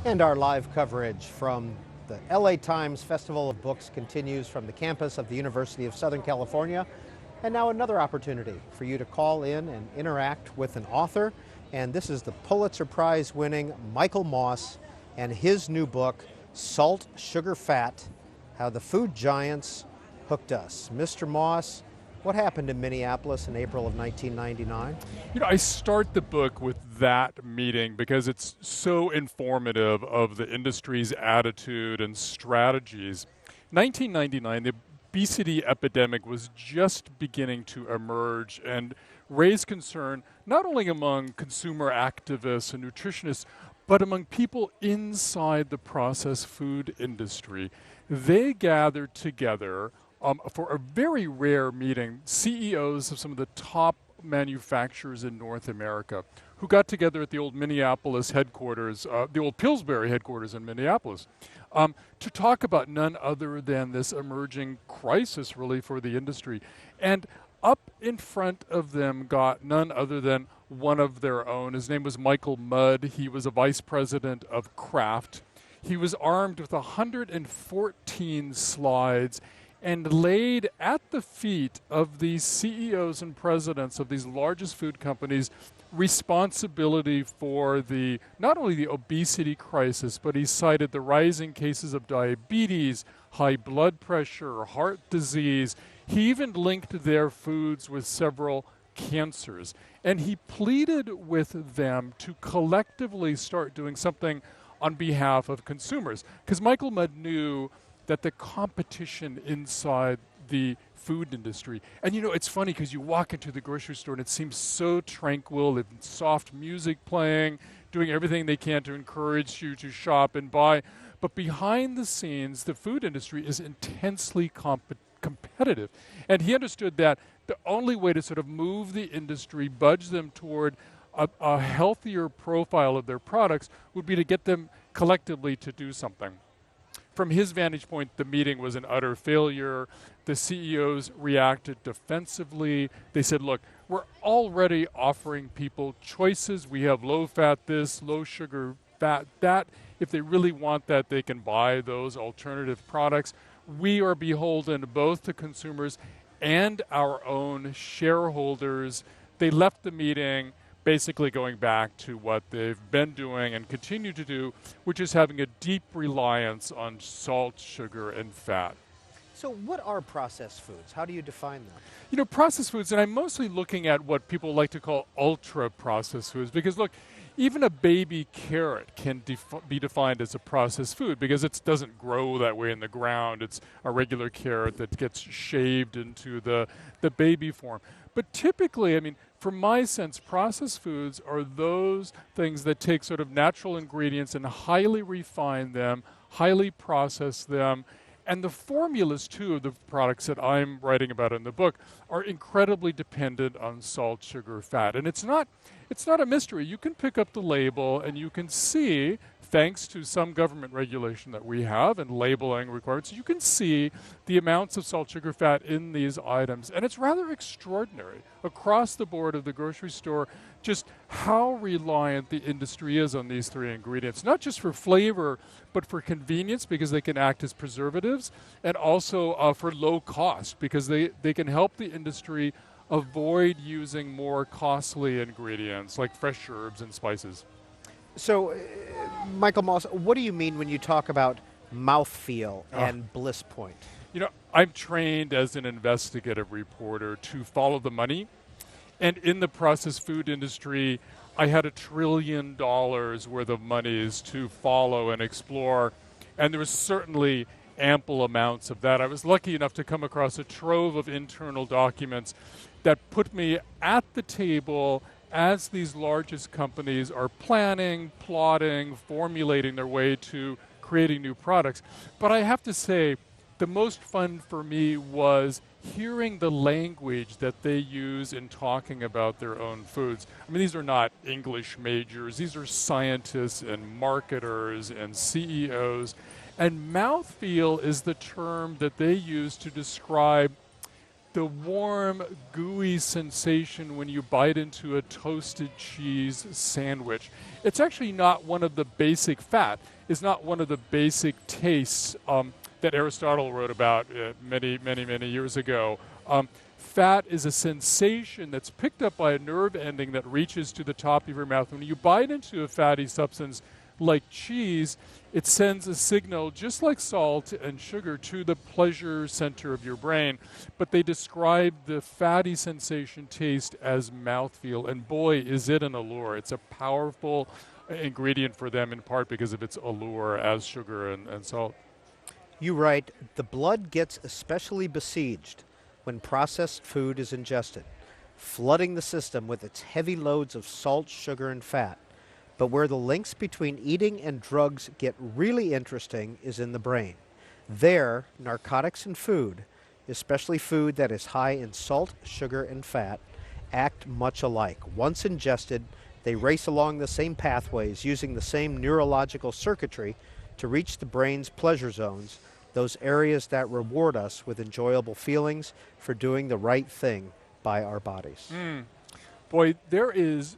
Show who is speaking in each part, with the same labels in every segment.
Speaker 1: And our live coverage from the LA Times Festival of Books continues from the campus of the University of Southern California. And now another opportunity for you to call in and interact with an author. And this is the Pulitzer Prize winning Michael Moss and his new book, Salt, Sugar, Fat, How the Food Giants Hooked Us. Mr. Moss, what happened in Minneapolis in April of 1999?
Speaker 2: I start the book with that meeting because it's so informative of the industry's attitude and strategies. 1999, the obesity epidemic was just beginning to emerge and raise concern not only among consumer activists and nutritionists, but among people inside the processed food industry. They gathered together for a very rare meeting, CEOs of some of the top manufacturers in North America, who got together at the old Minneapolis headquarters, the old Pillsbury headquarters in Minneapolis, to talk about none other than this emerging crisis, really, for the industry. And up in front of them got none other than one of their own. His name was Michael Mudd. He was a vice president of Kraft. He was armed with 114 slides and laid at the feet of these CEOs and presidents of these largest food companies responsibility for not only the obesity crisis, but he cited the rising cases of diabetes, high blood pressure, heart disease. He even linked their foods with several cancers. And he pleaded with them to collectively start doing something on behalf of consumers. Because Michael Mudd knew that the competition inside the food industry, and it's funny because you walk into the grocery store and it seems so tranquil, with soft music playing, doing everything they can to encourage you to shop and buy. But behind the scenes, the food industry is intensely competitive. And he understood that the only way to sort of move the industry, budge them toward a healthier profile of their products would be to get them collectively to do something. From his vantage point, the meeting was an utter failure. The CEOs reacted defensively. They said, look, we're already offering people choices. We have low-fat this, low-sugar fat that. If they really want that, they can buy those alternative products. We are beholden both to consumers and our own shareholders. They left the meeting basically going back to what they've been doing and continue to do, which is having a deep reliance on salt, sugar, and fat.
Speaker 1: So what are processed foods? How do you define them?
Speaker 2: Processed foods, and I'm mostly looking at what people like to call ultra-processed foods, because look, even a baby carrot can be defined as a processed food because it doesn't grow that way in the ground. It's a regular carrot that gets shaved into the baby form. But typically, from my sense, processed foods are those things that take sort of natural ingredients and highly refine them, highly process them. And the formulas, too, of the products that I'm writing about in the book are incredibly dependent on salt, sugar, fat. And it's not a mystery. You can pick up the label and you can see, thanks to some government regulation that we have and labeling requirements, you can see the amounts of salt, sugar, fat in these items. And it's rather extraordinary across the board of the grocery store just how reliant the industry is on these three ingredients, not just for flavor, but for convenience because they can act as preservatives, and also for low cost because they can help the industry avoid using more costly ingredients like fresh herbs and spices.
Speaker 1: So, Michael Moss, what do you mean when you talk about mouthfeel and bliss point?
Speaker 2: I'm trained as an investigative reporter to follow the money. And in the processed food industry, I had $1 trillion worth of monies to follow and explore. And there was certainly ample amounts of that. I was lucky enough to come across a trove of internal documents that put me at the table as these largest companies are planning, plotting, formulating their way to creating new products. But I have to say, the most fun for me was hearing the language that they use in talking about their own foods. These are not English majors. These are scientists and marketers and CEOs. And mouthfeel is the term that they use to describe the warm, gooey sensation when you bite into a toasted cheese sandwich. It's actually not one of the basic fat. is not one of the basic tastes that Aristotle wrote about many years ago. Fat is a sensation that's picked up by a nerve ending that reaches to the top of your mouth. When you bite into a fatty substance like cheese, it sends a signal just like salt and sugar to the pleasure center of your brain. But they describe the fatty sensation taste as mouthfeel. And boy, is it an allure. It's a powerful ingredient for them, in part because of its allure as sugar and salt.
Speaker 1: You write, the blood gets especially besieged when processed food is ingested, flooding the system with its heavy loads of salt, sugar, and fat. But where the links between eating and drugs get really interesting is in the brain. There, narcotics and food, especially food that is high in salt, sugar, and fat, act much alike. Once ingested, they race along the same pathways using the same neurological circuitry to reach the brain's pleasure zones, those areas that reward us with enjoyable feelings for doing the right thing by our bodies.
Speaker 2: Boy, there is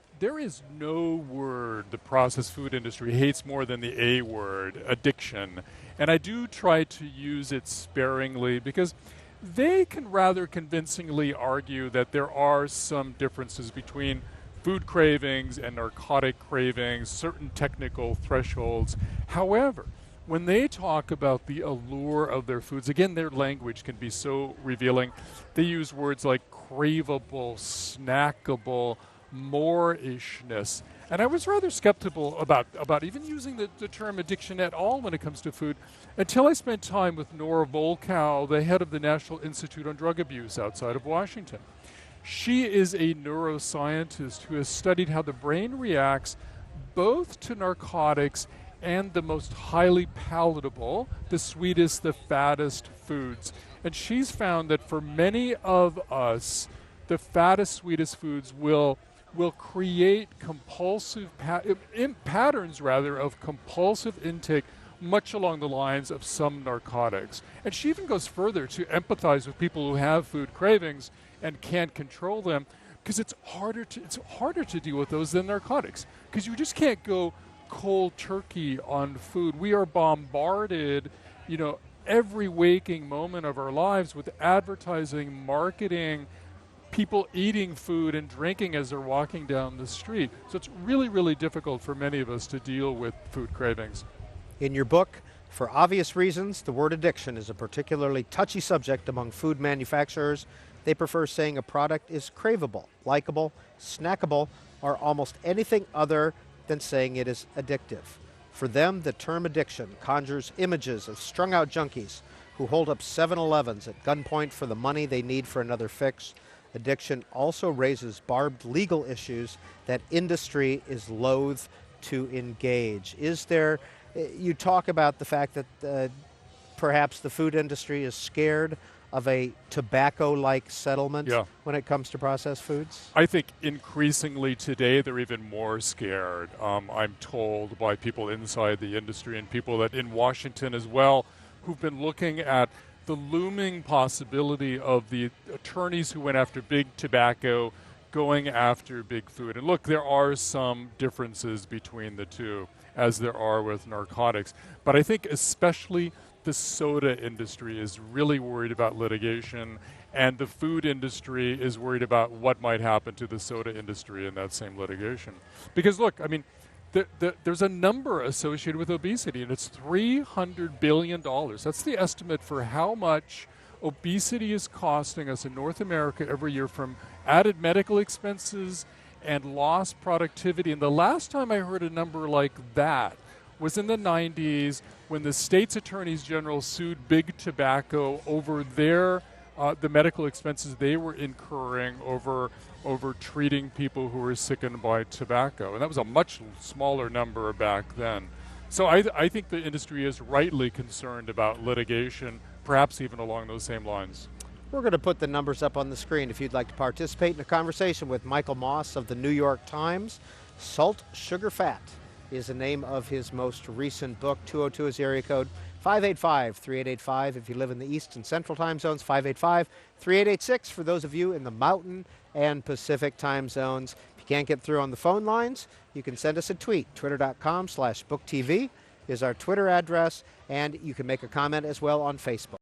Speaker 2: no word the processed food industry hates more than the A word, addiction. And I do try to use it sparingly because they can rather convincingly argue that there are some differences between food cravings and narcotic cravings, certain technical thresholds. However, when they talk about the allure of their foods, again, their language can be so revealing. They use words like craveable, snackable, more-ishness. And I was rather skeptical about even using the term addiction at all when it comes to food until I spent time with Nora Volkow, the head of the National Institute on Drug Abuse outside of Washington. She is a neuroscientist who has studied how the brain reacts both to narcotics and the most highly palatable, the sweetest, the fattest foods. And she's found that for many of us, the fattest, sweetest foods will create compulsive patterns of compulsive intake, much along the lines of some narcotics. And she even goes further to empathize with people who have food cravings and can't control them, because it's harder to deal with those than narcotics, because you just can't go cold turkey on food. We are bombarded, every waking moment of our lives with advertising, marketing, people eating food and drinking as they're walking down the street. So it's really, really difficult for many of us to deal with food cravings.
Speaker 1: In your book, for obvious reasons, the word addiction is a particularly touchy subject among food manufacturers. They prefer saying a product is craveable, likable, snackable, or almost anything other than saying it is addictive. For them, the term addiction conjures images of strung-out junkies who hold up 7-Elevens at gunpoint for the money they need for another fix. Addiction also raises barbed legal issues that industry is loath to engage. You talk about the fact that perhaps the food industry is scared of a tobacco-like settlement when it comes to processed foods?
Speaker 2: I think increasingly today they're even more scared. I'm told by people inside the industry and people that in Washington as well who've been looking at the looming possibility of the attorneys who went after big tobacco going after big food. And look, there are some differences between the two, as there are with narcotics. But I think especially the soda industry is really worried about litigation, and the food industry is worried about what might happen to the soda industry in that same litigation. Because look, I mean, there's a number associated with obesity, and it's $300 billion. That's the estimate for how much obesity is costing us in North America every year from added medical expenses and lost productivity. And the last time I heard a number like that was in the 90s when the state's attorneys general sued Big Tobacco over the medical expenses they were incurring over treating people who were sickened by tobacco. And that was a much smaller number back then. So I think the industry is rightly concerned about litigation, perhaps even along those same lines.
Speaker 1: We're going to put the numbers up on the screen if you'd like to participate in a conversation with Michael Moss of the New York Times. Salt, Sugar, Fat is the name of his most recent book. 202 is the area code. 585-3885 if you live in the East and Central time zones. 585-3886 for those of you in the Mountain and Pacific time zones. If you can't get through on the phone lines, you can send us a tweet, twitter.com/booktv. is our Twitter address, and you can make a comment as well on Facebook.